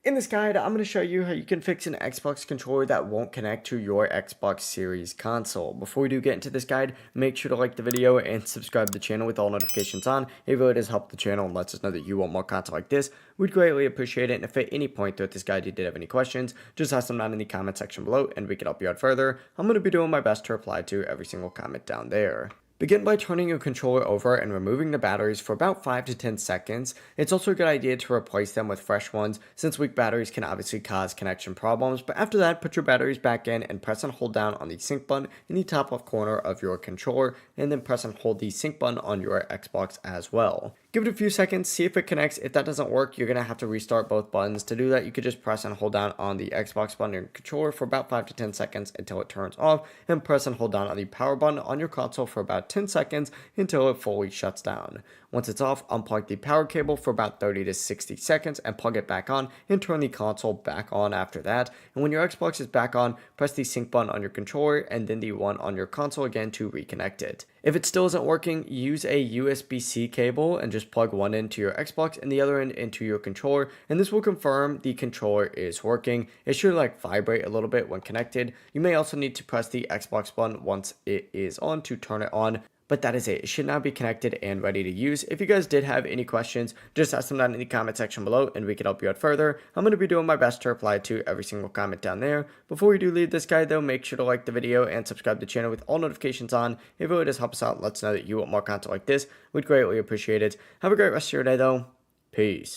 In this guide, I'm going to show you how you can fix an Xbox controller that won't connect to your Xbox Series console. Before we do get into this guide, make sure to like the video and subscribe to the channel with all notifications on. It really does help the channel and lets us know that you want more content like this. We'd greatly appreciate it, and if at any point throughout this guide you did have any questions, just ask them down in the comment section below and we can help you out further. I'm going to be doing my best to reply to every single comment down there. Begin by turning your controller over and removing the batteries for about 5 to 10 seconds. It's also a good idea to replace them with fresh ones since weak batteries can obviously cause connection problems, but after that put your batteries back in and press and hold down on the sync button in the top left corner of your controller, and then press and hold the sync button on your Xbox as well. Give it a few seconds, see if it connects. If that doesn't work, you're going to have to restart both buttons. To do that, you could just press and hold down on the Xbox button on your controller for about 5 to 10 seconds until it turns off, and press and hold down on the power button on your console for about 10 seconds until it fully shuts down. Once it's off, unplug the power cable for about 30 to 60 seconds and plug it back on and turn the console back on after that. And when your Xbox is back on, press the sync button on your controller and then the one on your console again to reconnect it. If it still isn't working, use a USB-C cable and just plug one into your Xbox and the other end into your controller, and this will confirm the controller is working. It should vibrate a little bit when connected. You may also need to press the Xbox button once it is on to turn it on. But that is it. It should now be connected and ready to use. If you guys did have any questions, just ask them down in the comment section below and we can help you out further. I'm going to be doing my best to reply to every single comment down there. Before we do leave this guide though, make sure to like the video and subscribe to the channel with all notifications on. It really does help us out and lets us know that you want more content like this. We'd greatly appreciate it. Have a great rest of your day though. Peace.